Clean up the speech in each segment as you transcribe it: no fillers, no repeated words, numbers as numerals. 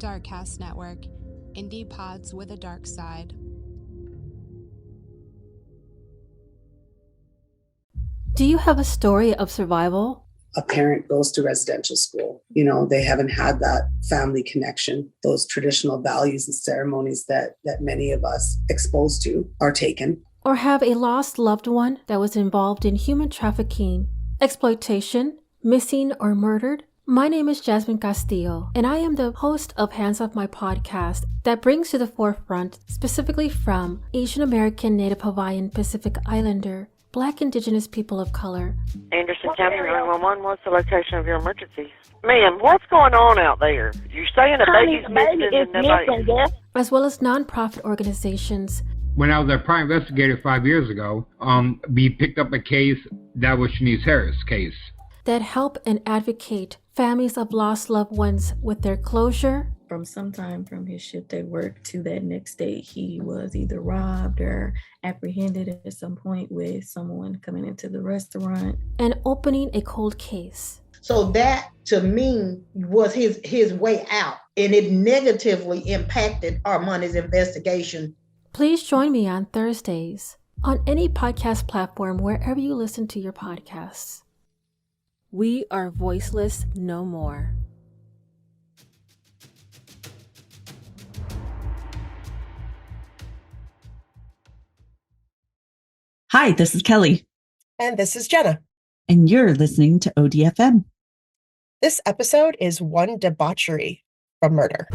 Darkcast Network, indie pods with a dark side. Do you have a story of survival? A parent goes to residential school. They haven't had that family connection. Those traditional values and ceremonies that many of us exposed to are taken. Or have a lost loved one that was involved in human trafficking, exploitation, missing, or murdered? My name is Jasmine Castillo, and I am the host of Hands Off My podcast that brings to the forefront, specifically from Asian American, Native Hawaiian, Pacific Islander, Black Indigenous people of color. Anderson County 911, what's the location of your emergency? Ma'am, what's going on out there? You're saying a baby's missing and nobody... As well as nonprofit organizations. When I was a private investigator 5 years ago, we picked up a case that was Shanice Harris' case. That help and advocate families of lost loved ones with their closure. From sometime from his shift at work to that next day, he was either robbed or apprehended at some point with someone coming into the restaurant. And opening a cold case. So that, to me, was his way out, and it negatively impacted Armani's investigation. Please join me on Thursdays on any podcast platform wherever you listen to your podcasts. We are voiceless no more. Hi, this is Kelly. And this is Jenna. And you're listening to ODFM. This episode is One Debauchery From Murder.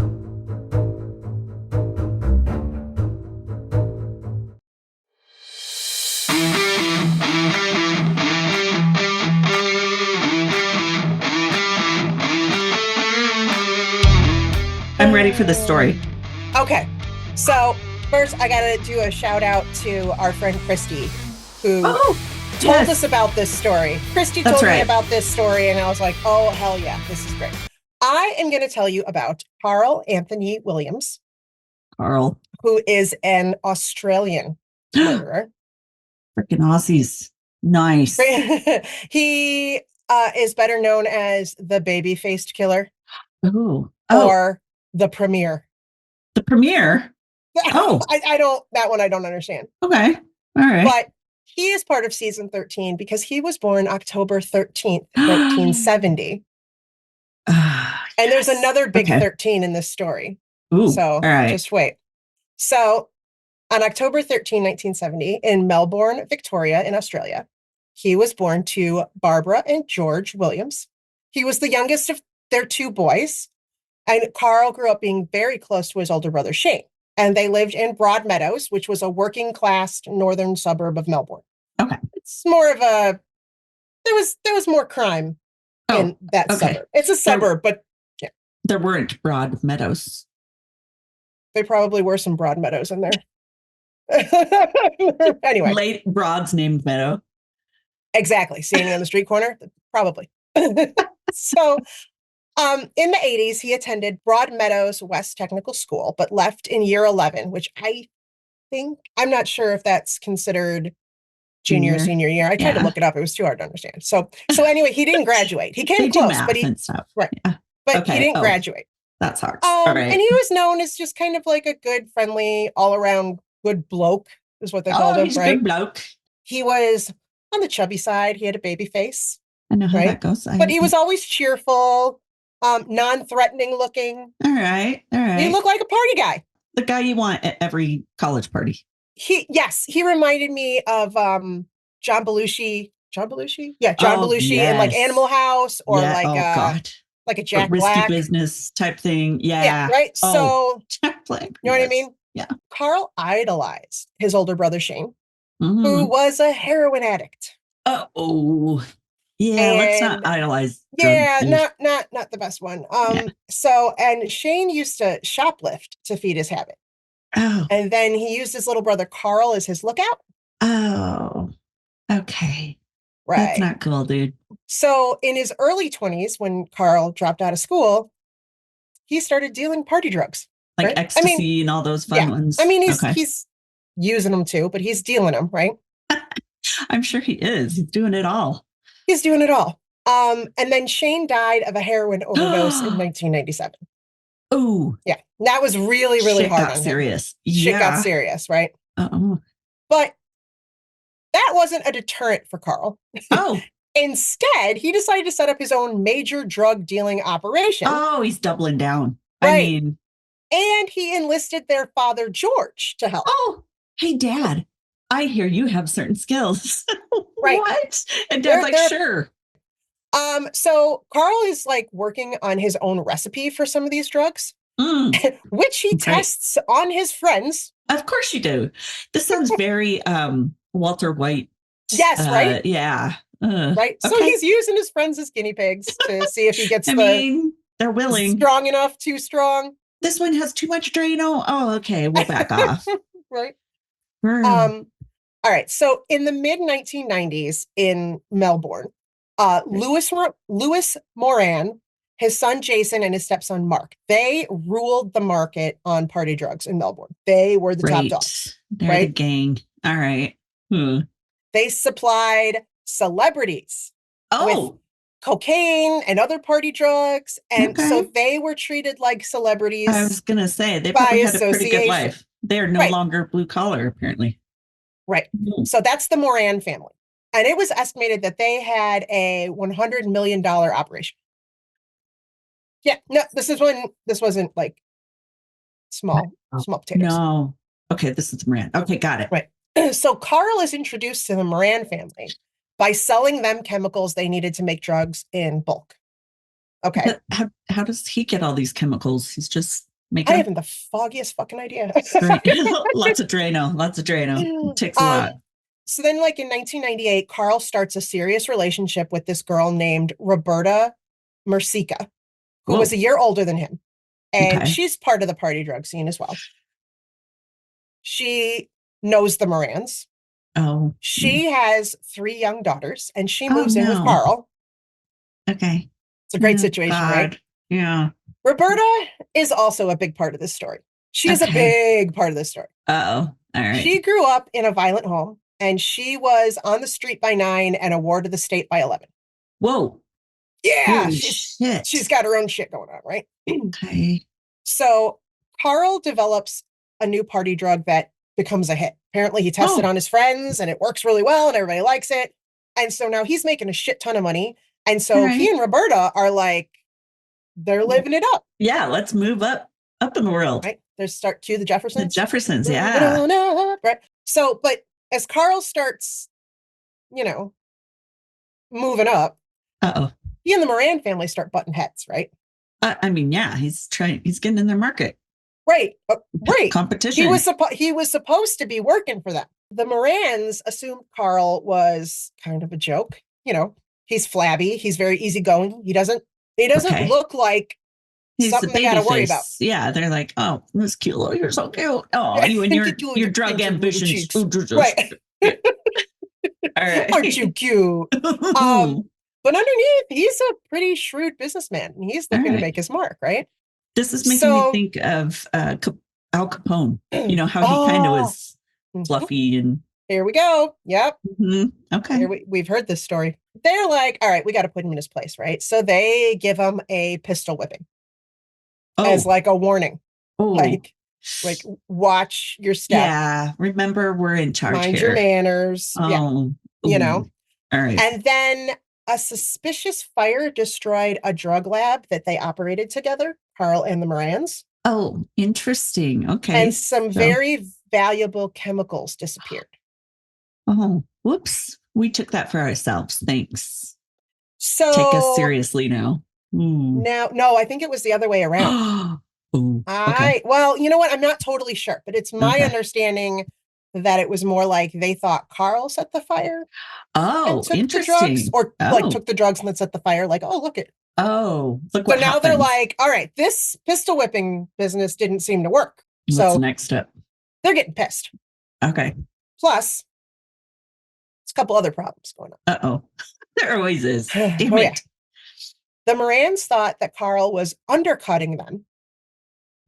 I'm ready for this story. Okay, so first I gotta do a shout out to our friend Christy, who told us about this story. Christy told me about this story, and I was like, oh, hell yeah, this is great. I am going to tell you about Carl Anthony Williams. Carl. Who is an Australian murderer. Freaking Aussies. Nice. He is better known as the baby-faced killer. Or the Premier. The Premier? Oh. I don't, that one I don't understand. Okay. All right. But he is part of season 13 because he was born October 13th, 1970. And there's another big 13 in this story. Ooh, so just wait. So on October 13, 1970, in Melbourne, Victoria, in Australia, he was born to Barbara and George Williams. He was the youngest of their two boys. And Carl grew up being very close to his older brother, Shane. And they lived in Broadmeadows, which was a working class northern suburb of Melbourne. Okay. It's more of a, there was more crime in that suburb. It's a suburb, but yeah. There weren't Broadmeadows. There probably were some Broadmeadows in there. Anyway. Late Broad's named Meadow. Exactly. Seeing on the street corner? Probably. So in the 80s, he attended Broadmeadows West Technical School, but left in year 11, which I think, I'm not sure if that's considered junior or senior year. I tried to look it up. It was too hard to understand. So anyway, he didn't graduate. He came close, but he, right. Yeah. But he didn't graduate. That's hard. All right. And he was known as just kind of like a good, friendly, all around good bloke is what they called him, he's right? A good bloke. He was on the chubby side. He had a baby face. I know how that goes. But he was always cheerful, non-threatening looking. All right. He looked like a party guy. The guy you want at every college party. He reminded me of John Belushi. John Belushi? Yeah, John Belushi in like Animal House or like a Jack Black. Risky Business type thing. Yeah. Right? So, Jack Black. You know what I mean? Yeah. Carl idolized his older brother, Shane, who was a heroin addict. Oh, yeah. Let's not idolize. Yeah, not the best one. So, and Shane used to shoplift to feed his habit. Oh. And then he used his little brother, Carl, as his lookout. Oh, okay. Right. That's not cool, dude. So in his early 20s, when Carl dropped out of school, he started dealing party drugs. Like ecstasy and all those fun ones. I mean, he's using them too, but he's dealing them, right? I'm sure he is. He's doing it all. He's doing it all. And then Shane died of a heroin overdose in 1997. Oh, Yeah, that was really, really shit hard got on him. serious. Shit got Yeah. serious, right? Uh-oh. But that wasn't a deterrent for Carl. Oh. Instead, he decided to set up his own major drug dealing operation. Oh, he's doubling down. Right. I mean, and he enlisted their father, George, to help. Oh, hey, Dad, I hear you have certain skills. Right. What? And Dad's like, sure. So Carl is like working on his own recipe for some of these drugs, which he tests on his friends. Of course you do. This sounds very Walter White. Yes, right? Yeah. Right. So he's using his friends as guinea pigs to see if he gets they're willing. Strong enough, too strong. This one has too much Drano. Oh, okay. We'll back off. Right. All right. So in the mid 1990s in Melbourne, Louis Moran, his son Jason, and his stepson Mark, they ruled the market on party drugs in Melbourne. They were the top dogs. They're the gang. All right. They supplied celebrities with cocaine and other party drugs. And so they were treated like celebrities. I was going to say, they probably had a pretty good life. They're no Right. longer blue collar, apparently. Right. So that's the Moran family. And it was estimated that they had a $100 million operation. Yeah, no, this wasn't like small potatoes. No. Okay, this is Moran. Okay, got it. Right. So Carl is introduced to the Moran family by selling them chemicals they needed to make drugs in bulk. Okay. How does he get all these chemicals? He's just I haven't the foggiest fucking idea. Right. Lots of Drano. It takes a lot. So then, like in 1998, Carl starts a serious relationship with this girl named Roberta Mercica, who was a year older than him. And she's part of the party drug scene as well. She knows the Morans. Oh. She has 3 young daughters, and she moves in with Carl. Okay. It's a great situation, right? Yeah. Roberta is also a big part of this story. She is a big part of this story. Uh-oh. All right. She grew up in a violent home, and she was on the street by 9 and a ward of the state by 11. Whoa. Yeah. She's got her own shit going on, right? Okay. So Carl develops a new party drug that becomes a hit. Apparently he tests it on his friends and it works really well and everybody likes it. And so now he's making a shit ton of money. And so he and Roberta are like, they're living it up. Yeah, let's move up in the world. Right. There's start to the Jeffersons. The Jeffersons, yeah. Right. So, but as Carl starts, moving up, he and the Moran family start butting heads, right? I mean, yeah, he's getting in their market. Right. Right. Competition. He was supposed to be working for them. The Morans assumed Carl was kind of a joke. He's flabby. He's very easygoing. He doesn't look like he's something they got to worry about. Yeah. They're like, oh, this cute little, you're so cute. Oh, you and your drug ambitions. Right. All right. Aren't you cute? But underneath, he's a pretty shrewd businessman. And he's looking to make his mark, right? This is making me think of Al Capone. You know how he kind of was fluffy and. Here we go. Yep. Mm-hmm. Okay. We've heard this story. They're like, all right, we got to put him in his place, right? So they give him a pistol whipping as like a warning. Oh. Like watch your step. Yeah. Remember, we're in charge Mind here. your manners. Oh. Yeah. All right. And then a suspicious fire destroyed a drug lab that they operated together, Carl and the Morans. Oh, interesting. Okay. And some very valuable chemicals disappeared. Oh, whoops. We took that for ourselves. Thanks. So take us seriously now. No, I think it was the other way around. Well, you know what? I'm not totally sure, but it's my understanding that it was more like they thought Carl set the fire. Oh, took interesting. The drugs, or like took the drugs and then set the fire. Like, oh, look it. Oh, look so what now happens. they're like, all right, this pistol whipping business didn't seem to work. What's so the next step? They're getting pissed. Okay. Plus, there's a couple other problems going on. Uh-oh. There always is. Damn it. Yeah. The Morans thought that Carl was undercutting them.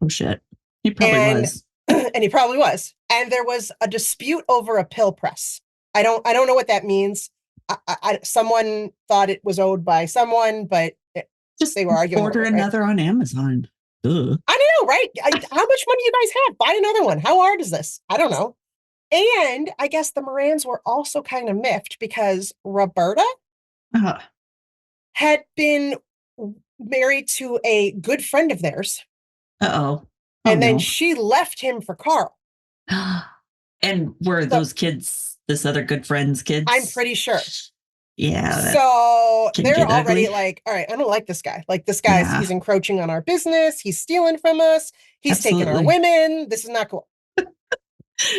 Oh, shit. He probably was. And he probably was. And there was a dispute over a pill press. I don't know what that means. Someone thought it was owed by someone, but just they were arguing. Order another on Amazon. I know, right? How much money you guys have? Buy another one. How hard is this? I don't know. And I guess the Morans were also kind of miffed because Roberta had been married to a good friend of theirs. And then she left him for Carl. And were those kids this other good friend's kids? I'm pretty sure. Yeah. So they're already ugly. like, all right, I don't like this guy. Like this guy's, he's encroaching on our business. He's stealing from us. He's taking our women. This is not cool.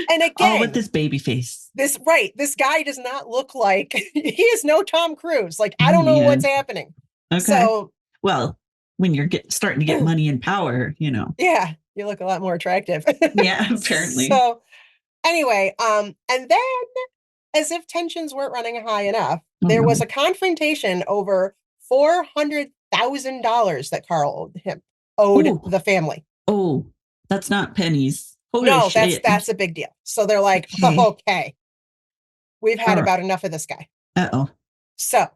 And again, all with this baby face. This guy does not look like he is no Tom Cruise. Like, I don't know what's happening. Okay. So, well, when you're starting to get money and power, you know. Yeah, you look a lot more attractive. Yeah, apparently. So anyway, and then as if tensions weren't running high enough, there was a confrontation over $400,000 that Carl owed the family. Oh, that's not pennies. Holy no, shit. that's a big deal. So they're like, okay, we've had about enough of this guy. So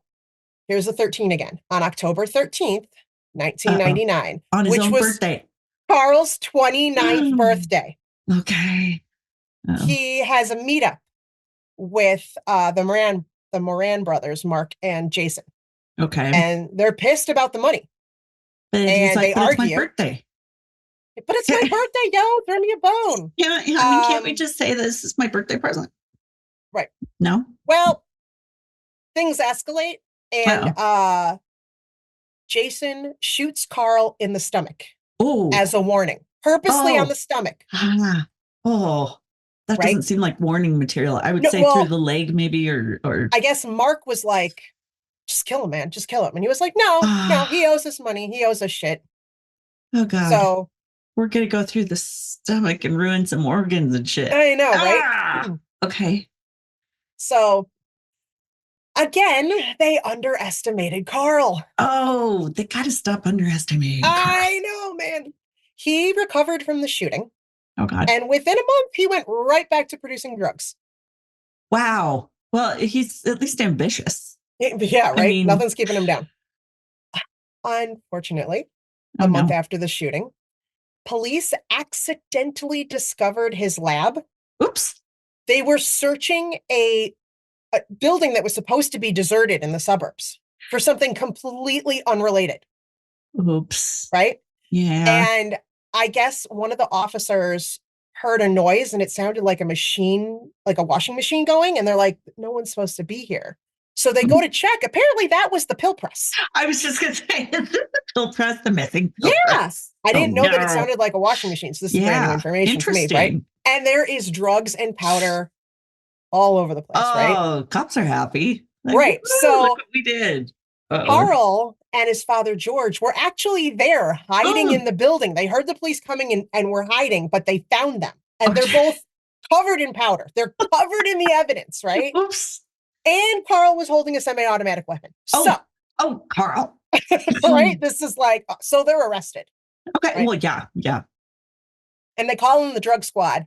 here's the 13 again. On October 13th, 1999, on his which own was birthday. Carl's 29th birthday. Okay. He has a meetup with the Moran brothers, Mark and Jason. Okay. And they're pissed about the money. And they argue. It's my birthday. But it's my birthday, yo. Throw me a bone. Yeah. Can't we just say this is my birthday present? Right. No? Well, things escalate. And Jason shoots Carl in the stomach as a warning. Purposely on the stomach. That doesn't seem like warning material. I would say through the leg maybe or I guess Mark was like, just kill him, man. Just kill him. And he was like, no, he owes us money. He owes us shit. Oh, God. So we're going to go through the stomach and ruin some organs and shit. I know, right? Okay. So again, they underestimated Carl. Oh, they got to stop underestimating Carl. I know, man. He recovered from the shooting. Oh, God. And within a month, he went right back to producing drugs. Wow. Well, he's at least ambitious. Yeah, right? I mean, nothing's keeping him down. Unfortunately, a month after the shooting, police accidentally discovered his lab. Oops. They were searching a building that was supposed to be deserted in the suburbs for something completely unrelated. Oops. Right? Yeah. And I guess one of the officers heard a noise and it sounded like a machine, like a washing machine going. And they're like, no one's supposed to be here. So they go to check. Apparently that was the pill press. I was just going to say, the pill press, the missing pill press. I didn't know that it sounded like a washing machine. So this is brand new information for me, right? And there is drugs and powder all over the place, right? Oh, cops are happy. Like, right. So look what we did. Carl and his father, George, were actually there hiding in the building. They heard the police coming in and were hiding, but they found them. And they're both covered in powder. They're covered in the evidence, right? Oops. And Carl was holding a semi-automatic weapon. Carl. Right? This is like, so they're arrested. Okay. Right? Well, yeah. And they call them the drug squad.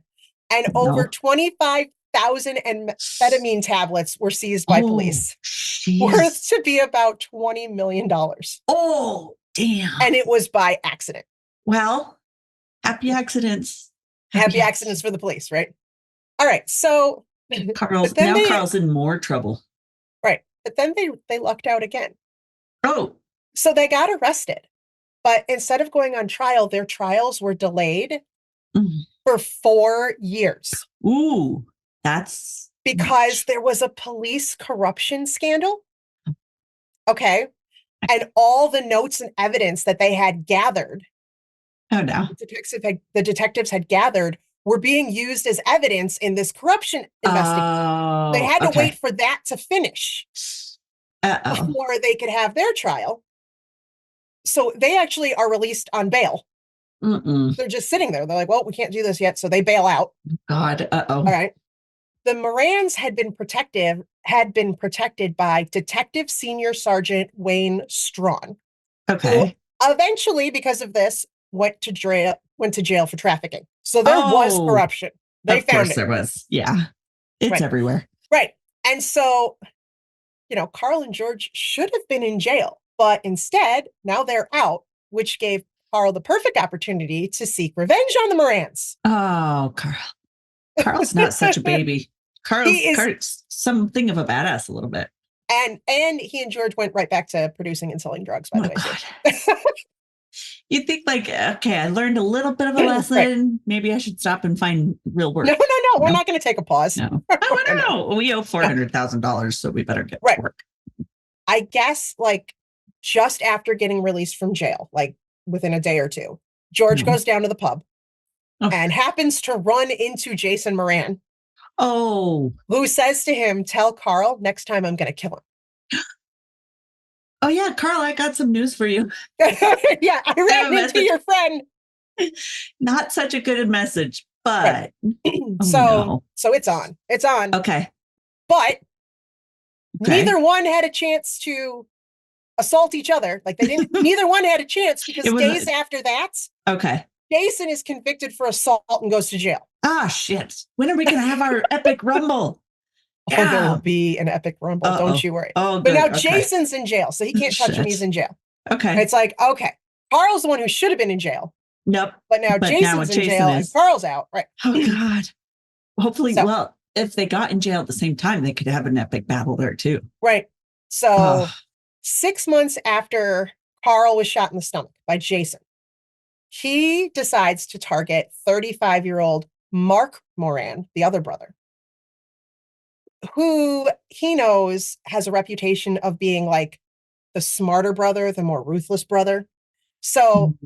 And over 25,000 amphetamine tablets were seized by police. Worth to be about $20 million. Oh, damn. And it was by accident. Well, happy accidents. Happy accidents for the police, right? All right. So Carl's in more trouble. Right. But then they lucked out again. Oh. So they got arrested. But instead of going on trial, their trials were delayed for 4 years. Ooh, that's because there was a police corruption scandal. Okay. And all the notes and evidence that they had gathered. Oh, no. The detectives had gathered were being used as evidence in this corruption investigation. They had to wait for that to finish before they could have their trial. So they actually are released on bail. They're just sitting there. They're like, well, we can't do this yet. So they bail out. God. All right. The Morans had been protected by Detective Senior Sergeant Wayne Strawn. Okay. Who eventually, because of this, went to jail for trafficking. So there was corruption. They found it. There was. Yeah. It's everywhere. Right. And so, Carl and George should have been in jail, but instead, now they're out, which gave Carl the perfect opportunity to seek revenge on the Morans. Oh, Carl. Carl's not such a baby. Carl's something of a badass a little bit. And he and George went right back to producing and selling drugs, by the way. God. You think like, okay, I learned a little bit of a lesson. Right. Maybe I should stop and find real work. No. We're not going to take a pause. No. No. We owe $400,000, so we better get to work. I guess like just after getting released from jail, like within a day or two, George goes down to the pub and happens to run into Jason Moran. Oh. Who says to him, tell Carl, next time I'm going to kill him. Oh, yeah, Carl, I got some news for you. Yeah, I ran into your friend. Not such a good message, but... So it's on. It's on. Okay. But neither one had a chance to assault each other. Like neither one had a chance because days after that... Okay. Jason is convicted for assault and goes to jail. Ah, shit. When are we going to have our epic rumble? Oh, there will be an epic rumble. Don't you worry. Oh, but now Jason's in jail, so he can't touch him. He's in jail. Okay. And it's like, okay, Carl's the one who should have been in jail. Nope. But now Jason's in jail and Carl's out. Right. Oh, God. Hopefully, well, if they got in jail at the same time, they could have an epic battle there, too. Right. So 6 months after Carl was shot in the stomach by Jason, he decides to target 35-year-old Mark Moran, the other brother, who he knows has a reputation of being like the smarter brother, the more ruthless brother. So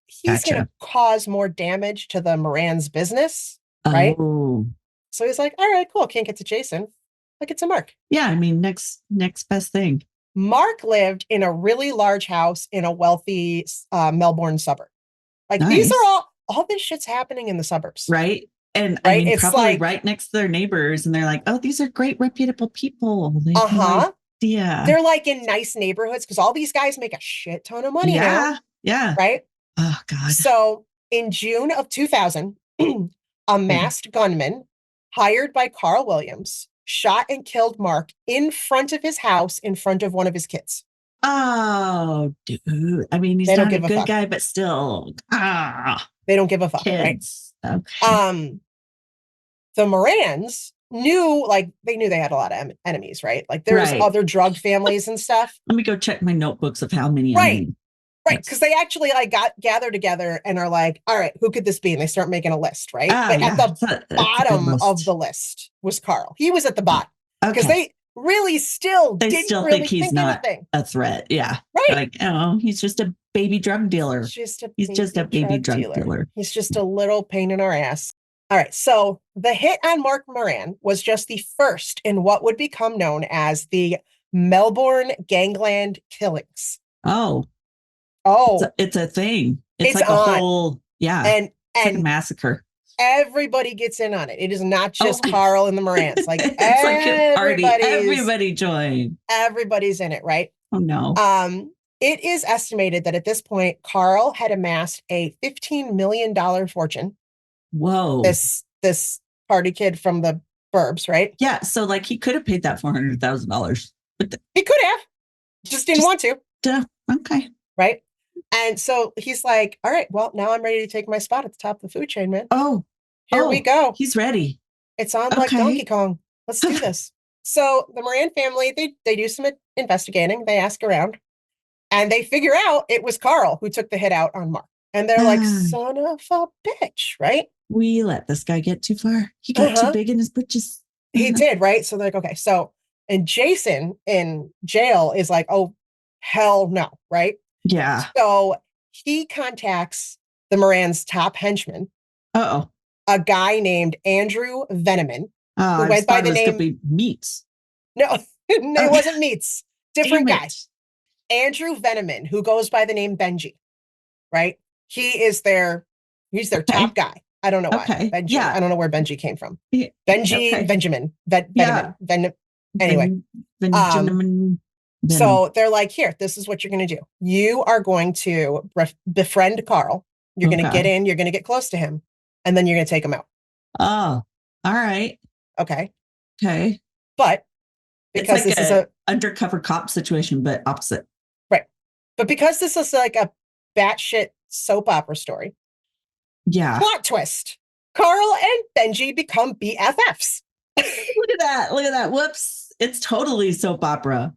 he's going to cause more damage to the Moran's business, right? Oh. So he's like, all right, cool. Can't get to Jason. I'll get to Mark. Yeah, I mean, next best thing. Mark lived in a really large house in a wealthy Melbourne suburb. Like these are all this shit's happening in the suburbs. Right. And I mean, it's probably like, right next to their neighbors. And they're like, oh, these are great, reputable people. Yeah. They're like in nice neighborhoods because all these guys make a shit ton of money now. Yeah. Right. Oh, God. So in June of 2000, a masked gunman hired by Carl Williams shot and killed Mark in front of his house, in front of one of his kids. Oh, dude. I mean, he's not a good guy, but still. They don't give a fuck, kids. Right? Okay. The Morans knew they had a lot of enemies, right? Like there's other drug families and stuff. Let me go check my notebooks of how many. Right. Because they actually gather together and are like, all right, who could this be? And they start making a list, right? But at the bottom of the list was Carl. He was at the bottom because they really still didn't really think he's not anything. A threat. Yeah. Right. Like, oh, he's just a baby drug dealer. He's just a baby drug dealer. He's just a little pain in our ass. All right. So the hit on Mark Moran was just the first in what would become known as the Melbourne gangland killings. Oh, it's a thing. It's like a whole, and like a massacre. Everybody gets in on it. It is not just Carl and the Morans. Like it's like a party. Everybody joined. Everybody's in it, right? Oh no. It is estimated that at this point, Carl had amassed a $15 million fortune. Whoa. This party kid from the burbs, right? Yeah. So like he could have paid that $400,000. He could have. Just didn't want to. Okay. Right. And so he's like, all right, well, now I'm ready to take my spot at the top of the food chain, man. Oh, here we go. He's ready. It's on like Donkey Kong. Let's do this. So the Moran family, they do some investigating. They ask around and they figure out it was Carl who took the hit out on Mark. And they're like, son of a bitch, right? We let this guy get too far. He got too big in his britches. He did, right? So they're like, okay. So, and Jason in jail is like, oh, hell no, right? Yeah. So he contacts the Moran's top henchman. Uh-oh. A guy named Andrew Veneman. Who went by the name Meats. No, it wasn't Meats. Different guy. Andrew Veneman, who goes by the name Benji. Right? He's their top guy. I don't know why. Benji. Yeah. I don't know where Benji came from. Benji, Benjamin. Veneman. Anyway. Benjamin. So they're like, here, this is what you're going to do. You are going to befriend Carl. You're going to get in. You're going to get close to him. And then you're going to take him out. Oh, all right. Okay. But because it's like this is a undercover cop situation, but opposite. Right. But because this is like a batshit soap opera story. Yeah. Plot twist. Carl and Benji become BFFs. Look at that. Look at that. Whoops. It's totally soap opera.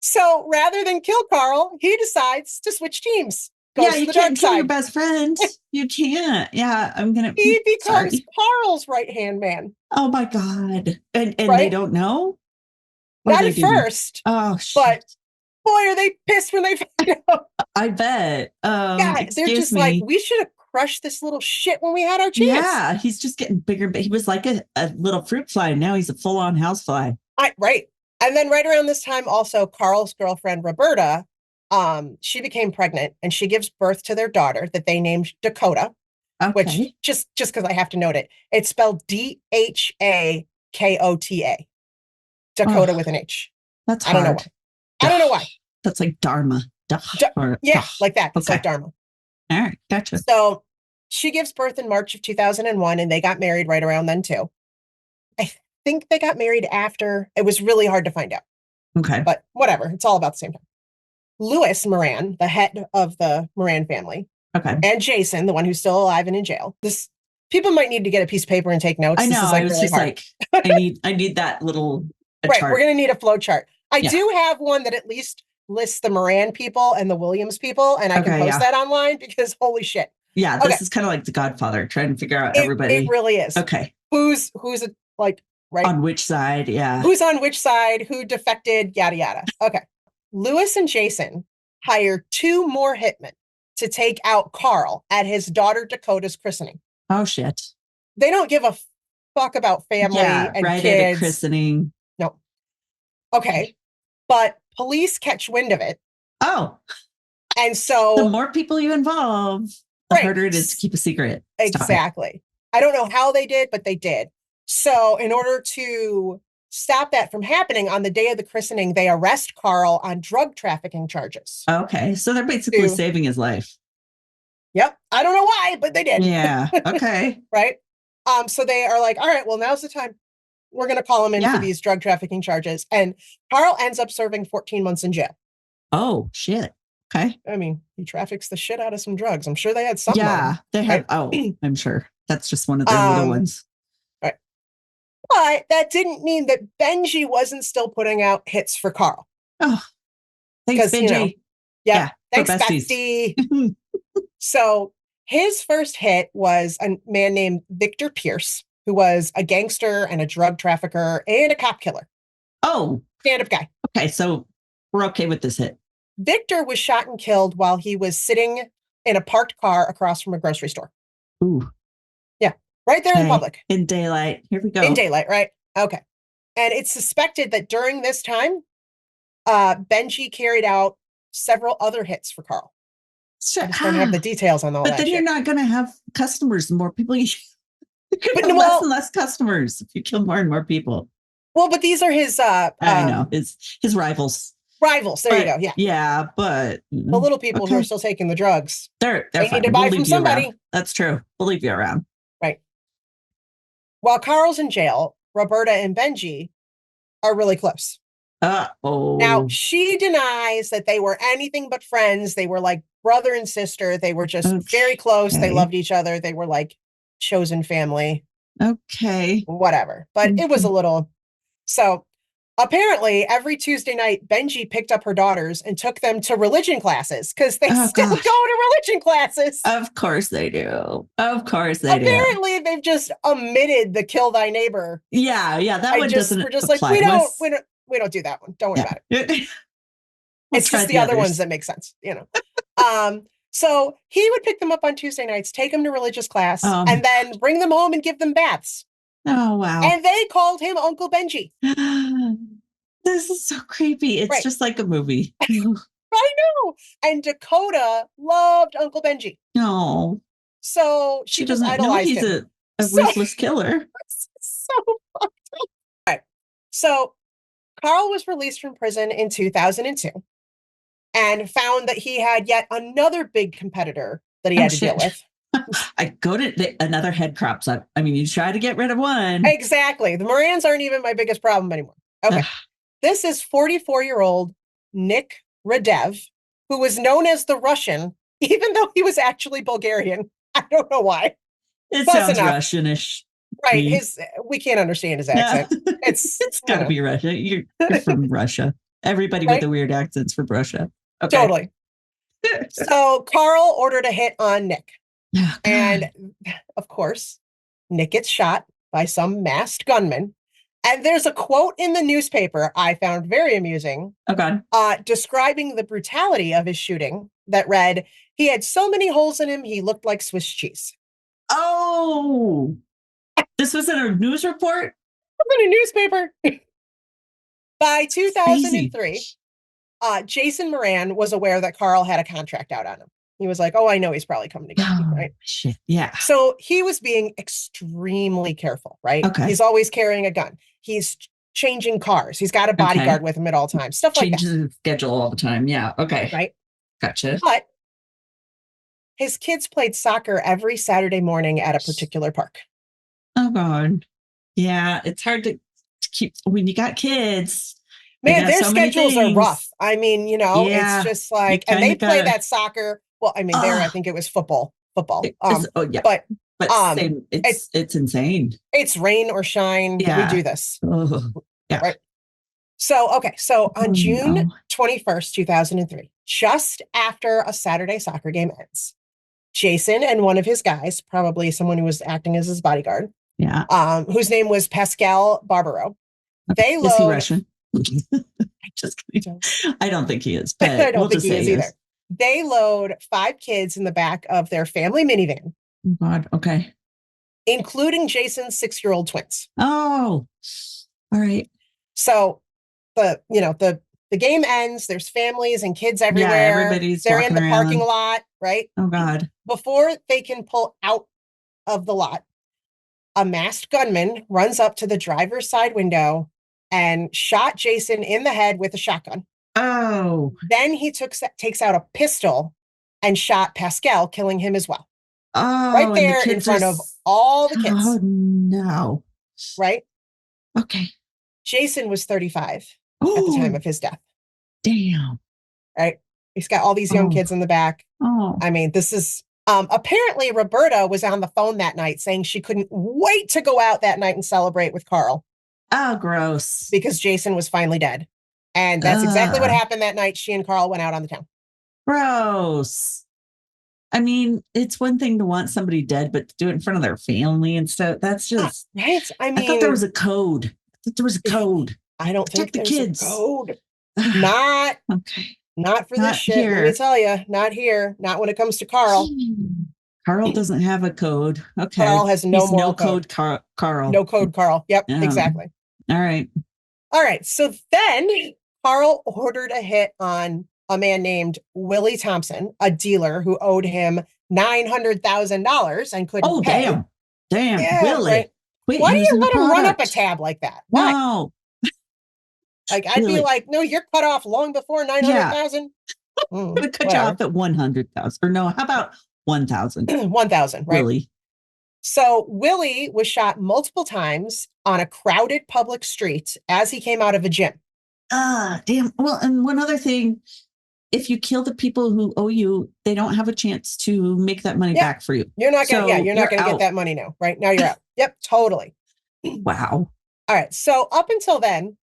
So rather than kill Carl, he decides to switch teams. Goes to you the can't dark kill side. your best friend. You can't. Yeah, He becomes sorry. Carl's right-hand man. Oh my God. And Right? they don't know? Or Not they at do know? first. Oh, shit. But boy, are they pissed when they find out. I bet. Yeah, they're just like, we should have crushed this little shit when we had our chance. Yeah, he's just getting bigger. He was like a little fruit fly. Now he's a full-on housefly. Right. And then right around this time, also, Carl's girlfriend, Roberta, she became pregnant and she gives birth to their daughter that they named Dakota, which just because I have to note it, it's spelled Dhakota. Dakota with an H. That's hard. I don't know why. I don't know why. That's like Dharma. Like that. It's like Dharma. All right. Gotcha. So she gives birth in March of 2001 and they got married right around then too. I think they got married after. It was really hard to find out. Okay. But whatever. It's all about the same time. Louis Moran, the head of the Moran family. Okay. And Jason, the one who's still alive and in jail. People might need to get a piece of paper and take notes. I know. This is like I was really just hard. like, I need that little right. chart. We're going to need a flow chart. I do have one that at least lists the Moran people and the Williams people. And I can post that online because holy shit. Yeah. This is kind of like The Godfather, trying to figure out everybody. It really is. Okay. Who's right? On which side? Yeah. Who's on which side? Who defected? Yada, yada. Okay. Louis and Jason hired 2 more hitmen to take out Carl at his daughter Dakota's christening. Oh, shit. They don't give a fuck about family and right kids. At a christening. No. Okay. But police catch wind of it. Oh. And so the more people you involve, the harder it is to keep a secret. Exactly. I don't know how they did, but they did. So in order to stop that from happening, on the day of the christening, they arrest Carl on drug trafficking charges. Okay. So they're basically saving his life. Yep. I don't know why, but they did. Yeah. Okay. Right. So they are like, all right, well, now's the time. We're going to call him in for these drug trafficking charges. And Carl ends up serving 14 months in jail. Oh, shit. Okay. I mean, he traffics the shit out of some drugs. I'm sure they had some. Yeah, they had. Oh, I'm sure. That's just one of their little ones. Right. But that didn't mean that Benji wasn't still putting out hits for Carl. Oh, thanks, Benji. Thanks, Bestie. So his first hit was a man named Victor Pierce, who was a gangster and a drug trafficker and a cop killer. Oh. Stand-up guy. Okay, so we're okay with this hit. Victor was shot and killed while he was sitting in a parked car across from a grocery store. Ooh. Yeah, right there in public. In daylight. Here we go. In daylight, right? Okay. And it's suspected that during this time, Benji carried out several other hits for Carl. Sure. I just don't have the details on all that. But then you're not going to have customers. The more people you but less and less customers if you kill more and more people. Well, but these are his I know. His rivals. Rivals. There you go. Yeah. Yeah, but the little people who are still taking the drugs. They need to buy from somebody. That's true. We'll leave you around. Right. While Carl's in jail, Roberta and Benji are really close. Now, she denies that they were anything but friends. They were like brother and sister. They were just very close. They loved each other. They were like chosen family. Okay. Whatever. But it was a little. So apparently every Tuesday night, Benji picked up her daughters and took them to religion classes because they still go to religion classes. Of course they do. Of course they do. Apparently they've just omitted the kill thy neighbor. Yeah. That one doesn't We're just apply. like, we don't do that one. Don't worry about it. It's just the other ones that make sense, So he would pick them up on Tuesday nights, take them to religious class, and then bring them home and give them baths. Oh, wow. And they called him Uncle Benji. This is so creepy. It's just like a movie. I know. And Dakota loved Uncle Benji. No. So she just doesn't idolized know he's him. a ruthless killer. So fucked up. All right. So Carl was released from prison in 2002 and found that he had yet another big competitor that he had to deal with. I go to another head crops up. I mean, you try to get rid of one. Exactly. The Morans aren't even my biggest problem anymore. Okay. This is 44-year-old Nick Radev, who was known as the Russian even though he was actually Bulgarian. I don't know why. It Close sounds enough. Russianish. Right. We can't understand his accent. No. It's got to be Russia. You're from Russia. Everybody Right? with a weird accent's from Russia. Okay. Totally. So Carl ordered a hit on Nick. Oh, And of course, Nick gets shot by some masked gunman. And there's a quote in the newspaper I found very amusing. Oh, God. Describing the brutality of his shooting that read, "He had so many holes in him, he looked like Swiss cheese." Oh, this was in a news report? In a newspaper. By 2003, Jason Moran was aware that Carl had a contract out on him. He was like, oh, I know he's probably coming to get me, right? Shit, yeah. So he was being extremely careful, right? Okay. He's always carrying a gun. He's changing cars. He's got a bodyguard with him at all times. Stuff like that. Changes his schedule all the time. Yeah, okay. Right? Gotcha. But his kids played soccer every Saturday morning at a particular park. Oh, God. Yeah, it's hard to keep when you got kids. Man, their schedules are rough. I mean, it's just like, and they play that soccer. Well, I mean, there, I think it was football. Yeah. But same, it's insane. It's rain or shine. Yeah. We do this. Yeah. Right. So, okay. So on June 21st, 2003, just after a Saturday soccer game ends, Jason and one of his guys, probably someone who was acting as his bodyguard, whose name was Pascal Barbaro, they load. Is he Russian? Just kidding. I don't think he is, but I don't think he is either. They load 5 kids in the back of their family minivan. Oh, God. Okay. Including Jason's 6-year-old twins. Oh, all right. So the game ends. There's families and kids everywhere. Yeah, they're in the parking lot, right? Oh, God. Before they can pull out of the lot, a masked gunman runs up to the driver's side window and shot Jason in the head with a shotgun. Oh. Then he takes out a pistol and shot Pascal, killing him as well. Oh, right there in front of all the kids. Oh, no. Right? Okay. Jason was 35 at the time of his death. Damn. Right? He's got all these young kids in the back. Oh. I mean, this is apparently Roberta was on the phone that night saying she couldn't wait to go out that night and celebrate with Carl. Oh, gross. Because Jason was finally dead. And that's exactly what happened that night. She and Carl went out on the town. Gross. I mean, it's one thing to want somebody dead, but to do it in front of their family and stuff, that's just... Right? I mean... I thought there was a code. I don't think the there's kids. a code. Not for this shit. Here. Let me tell you, not here. Not when it comes to Carl. Carl doesn't have a code. Okay. Carl has no moral code. Carl. No code, Carl. Yep, exactly. All right. So then Carl ordered a hit on a man named Willie Thompson, a dealer who owed him $900,000 and couldn't pay. Oh, damn. Yeah, Willie. right. Why do you let him run up a tab like that? Why? Wow. Like, I'd be like, no, you're cut off long before 900,000. Would cut you off at 100,000. Or no, how about 1,000? 1,000, right? Willie. So Willie was shot multiple times on a crowded public street as he came out of a gym. Damn. Well, and one other thing, if you kill the people who owe you, they don't have a chance to make that money back for you. You're not gonna, you're not gonna get that money now, right? Now you're out. Yep, totally. Wow. All right. So up until then,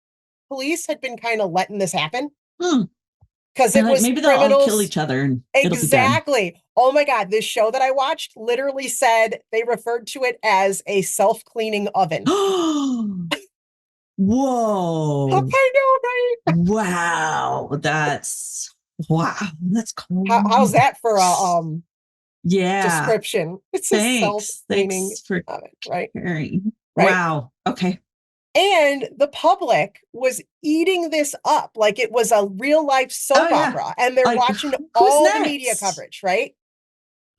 police had been kind of letting this happen. Because it was maybe criminals. They'll all kill each other and exactly. Oh my God. This show that I watched literally said they referred to it as a self-cleaning oven. Whoa. I know, right? Wow. That's cool. How's that for a description? It's a self-cleaning oven, right? Right? Wow. Okay. And the public was eating this up like it was a real life soap opera. And they're watching all the media coverage, right?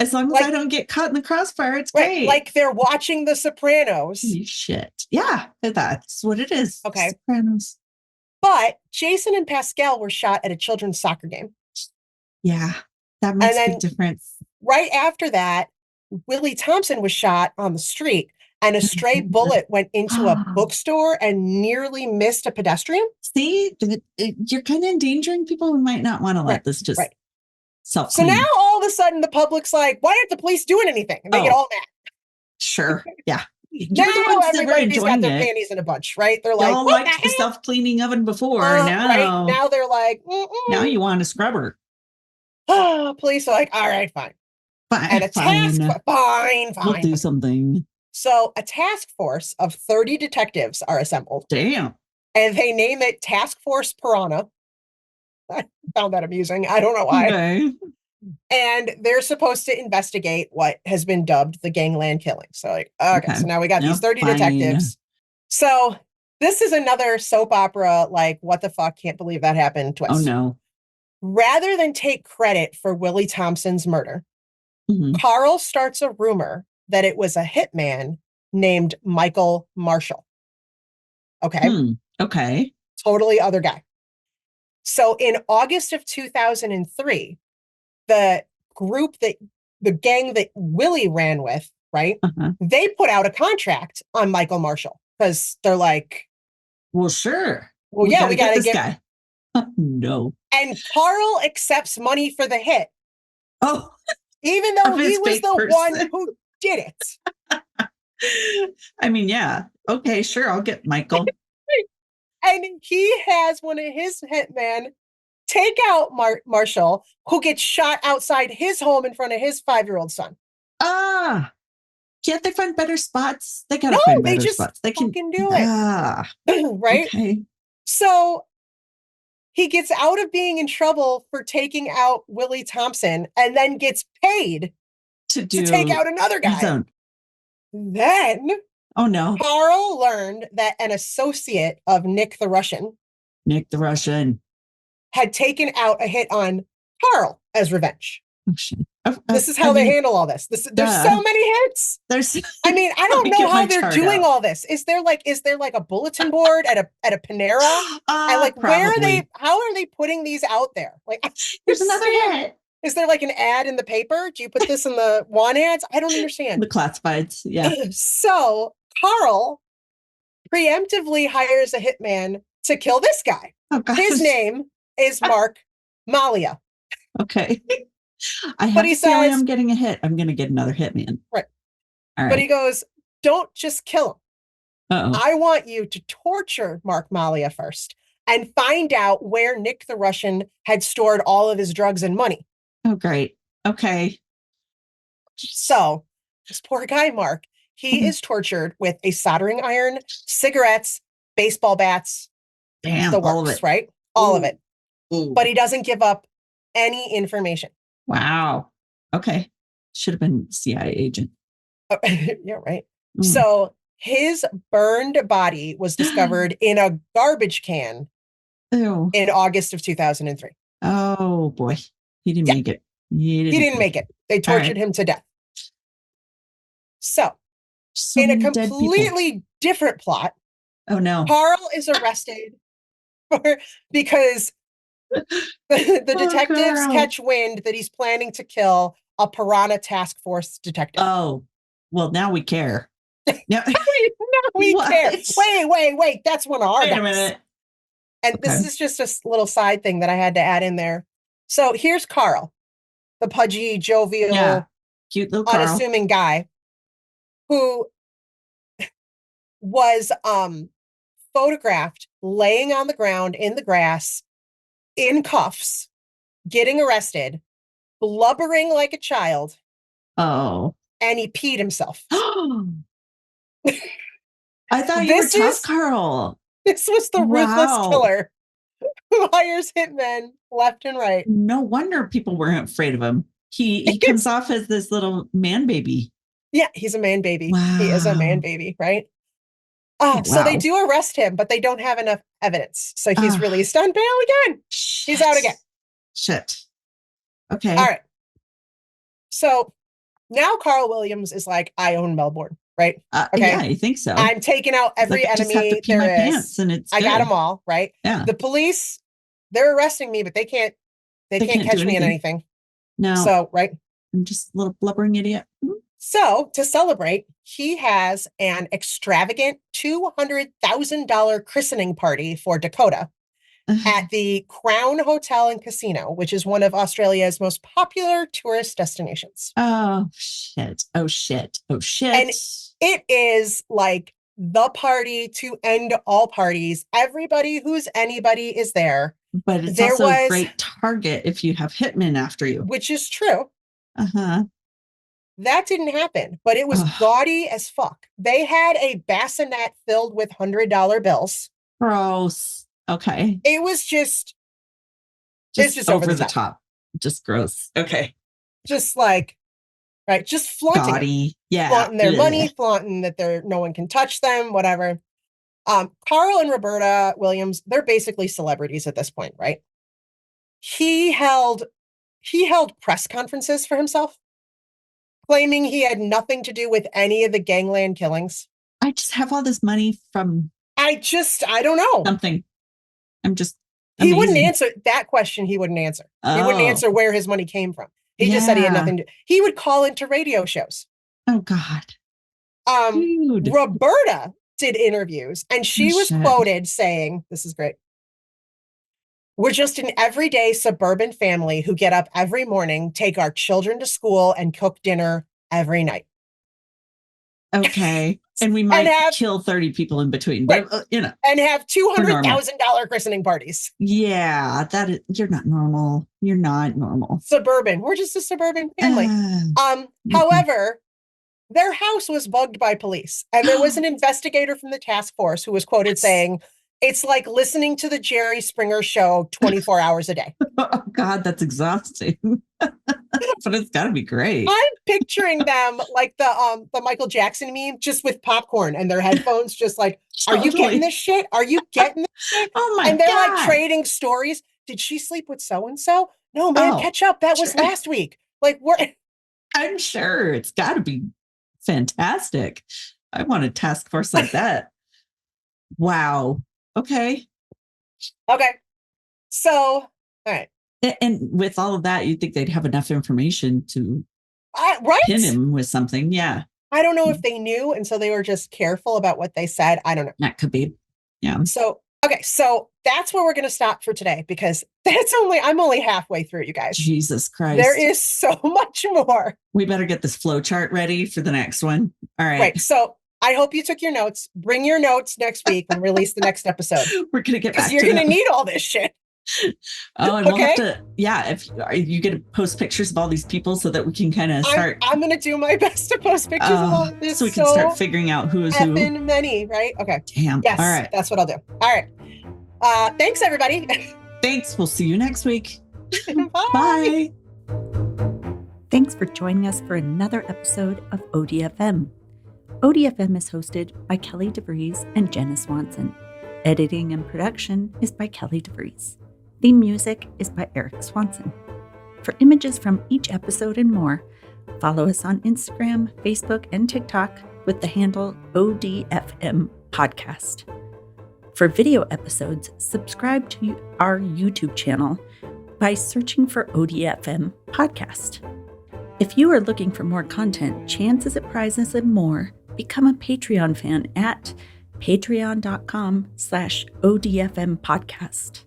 As long as I don't get caught in the crossfire, it's great. Like they're watching The Sopranos. Shit. Yeah, that's what it is. Okay. Sopranos. But Jason and Pascal were shot at a children's soccer game. Yeah, that makes a big difference. Right after that, Willie Thompson was shot on the street. And a stray bullet went into a bookstore and nearly missed a pedestrian. See, you're kind of endangering people who might not want to let this just self So now all of a sudden the public's like, why aren't the police doing anything? And they get all mad. Sure. Yeah. You Now were the ones that were everybody's got enjoying their it. panties in a bunch, right? They're like, Y'all what liked the hell? self-cleaning oven before. Now, Right? Now they're like, now you want a scrubber. Police are like, all right, fine. Fine. And a task, fine. We'll do something. So a task force of 30 detectives are assembled. Damn. And they name it Task Force Piranha. I found that amusing. I don't know why. Okay. And they're supposed to investigate what has been dubbed the gangland killing. So like, okay. So now we got these 30 detectives. So this is another soap opera, like, what the fuck, can't believe that happened twist. Oh, no. Rather than take credit for Willie Thompson's murder, Carl starts a rumor that it was a hitman named Michael Marshall. Okay. Okay. Totally other guy. So in August of 2003, the gang that Willie ran with, right? They put out a contract on Michael Marshall because they're like, well, sure. Well, we gotta get this guy. No. And Carl accepts money for the hit. Oh, even though he was the one who did it. I mean, yeah. Okay, sure. I'll get Michael. And he has one of his hitmen take out Marshall, who gets shot outside his home in front of his 5-year-old son. Can't they find better spots? They gotta find better spots. They can do it. Right? Okay. So he gets out of being in trouble for taking out Willie Thompson and then gets paid to take out another guy. Then, oh no, Carl learned that an associate of Nick the Russian had taken out a hit on Carl as revenge. Oh, shit. This is how they handle all this. There's so many hits. I mean, I don't know how they're doing all this. Is there like a bulletin board at a Panera? And like, how are they putting these out there? Like, there's another hit. Is there like an ad in the paper? Do you put this in the want ads? I don't understand. The classifieds, yeah. So Carl preemptively hires a hitman to kill this guy. Oh, his name is Mark Malia. Okay. But he says, I'm getting a hit. I'm going to get another hitman. Right. All right. But he goes, don't just kill him. Uh-oh. I want you to torture Mark Malia first and find out where Nick the Russian had stored all of his drugs and money. Oh, great. Okay. So this poor guy, Mark, he is tortured with a soldering iron, cigarettes, baseball bats, the works, all of it. Right? All of it. Ooh. But he doesn't give up any information. Wow. Okay. Should have been a CIA agent. Oh, yeah, right. So his burned body was discovered in a garbage can in August of 2003. Oh, boy. He didn't make it. He didn't make it. They tortured him to death. So in a completely different plot. Oh, no. Carl is arrested because the detectives catch wind that he's planning to kill a Piranha Task Force detective. Oh, well, now we care. Now we care. Wait. That's one of our guys. Wait a minute. And this is just a little side thing that I had to add in there. So here's Carl, the pudgy, jovial, cute little Carl, unassuming guy who was photographed laying on the ground in the grass in cuffs, getting arrested, blubbering like a child. Oh. And he peed himself. I thought you were tough, Carl. This was the ruthless killer who hires hitmen left and right. No wonder people weren't afraid of him. He comes off as this little man baby. Yeah, he's a man baby. Wow. He is a man baby, right? So they do arrest him, but they don't have enough evidence. So he's released on bail again. Shit. He's out again. Shit. Okay. All right. So now Carl Williams is like, I own Melbourne, right? Okay. Yeah, I think so. I'm taking out every enemy there is. And I got them all, right? Yeah. The police, they're arresting me, but they can't catch me in anything. No. So, right? I'm just a little blubbering idiot. So to celebrate, he has an extravagant $200,000 christening party for Dakota at the Crown Hotel and Casino, which is one of Australia's most popular tourist destinations. Oh, shit. Oh, shit. Oh, shit. And it is like the party to end all parties. Everybody who's anybody is there. But it's also a great target if you have hitmen after you. Which is true. Uh-huh. That didn't happen, but it was gaudy as fuck. They had a bassinet filled with $100 bills. Gross. Okay. It was just it's just over the top. Just gross. Okay. Just like, right. Just flaunting. Gaudy. Yeah. Flaunting their money, flaunting that no one can touch them, whatever. Carl and Roberta Williams, they're basically celebrities at this point, right? He held press conferences for himself, claiming he had nothing to do with any of the gangland killings. I just have all this money from I don't know. Something. He wouldn't answer that question. He wouldn't answer. Oh. He wouldn't answer where his money came from. He just said he had nothing to. He would call into radio shows. Oh God. Dude. Roberta did interviews, and she was quoted saying, "This is great. We're just an everyday suburban family who get up every morning, take our children to school, and cook dinner every night." Okay. And we might kill 30 people in between, but and have $200,000 christening parties. Yeah, you're not normal. You're not normal. Suburban. We're just a suburban family. However, their house was bugged by police, and there was an investigator from the task force who was quoted saying, "It's like listening to the Jerry Springer show 24 hours a day." Oh God, that's exhausting. But it's got to be great. I'm picturing them like the Michael Jackson meme, just with popcorn and their headphones, just like, "Are you getting this shit? Are you getting this shit?" Oh my God. And they're like trading stories. "Did she sleep with so-and-so? No, man, catch up. That was last week." Like, I'm sure it's got to be fantastic. I want a task force like that. Wow. Okay. So, all right. And with all of that, you'd think they'd have enough information to pin him with something. Yeah. I don't know if they knew, and so they were just careful about what they said. I don't know. That could be. Yeah. So that's where we're going to stop for today, because I'm only halfway through, you guys. Jesus Christ. There is so much more. We better get this flow chart ready for the next one. All right. Right. So I hope you took your notes. Bring your notes next week and release the next episode. We're going to get back to you're going to need all this shit. Oh, and we'll have to, if you get to post pictures of all these people so that we can kind of start. I'm going to do my best to post pictures of all this. So we can start figuring out who is who. Many, right? Okay. Damn. Yes. All right. That's what I'll do. All right. Thanks, everybody. Thanks. We'll see you next week. Bye. Thanks for joining us for another episode of ODFM. ODFM is hosted by Kelly DeVries and Jenna Swanson. Editing and production is by Kelly DeVries. Theme music is by Eric Swanson. For images from each episode and more, follow us on Instagram, Facebook, and TikTok with the handle ODFM Podcast. For video episodes, subscribe to our YouTube channel by searching for ODFM Podcast. If you are looking for more content, chances at prizes and more, become a Patreon fan at patreon.com/ODFM podcast.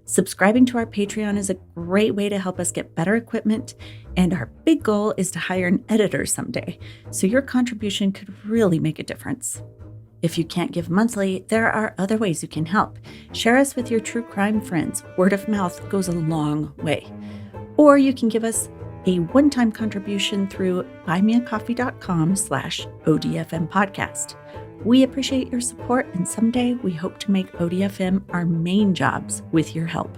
Subscribing to our Patreon is a great way to help us get better equipment, and our big goal is to hire an editor someday, so your contribution could really make a difference. If you can't give monthly, there are other ways you can help. Share us with your true crime friends. Word of mouth goes a long way. Or you can give us a one-time contribution through buymeacoffee.com/ODFM podcast. We appreciate your support, and someday we hope to make ODFM our main jobs with your help.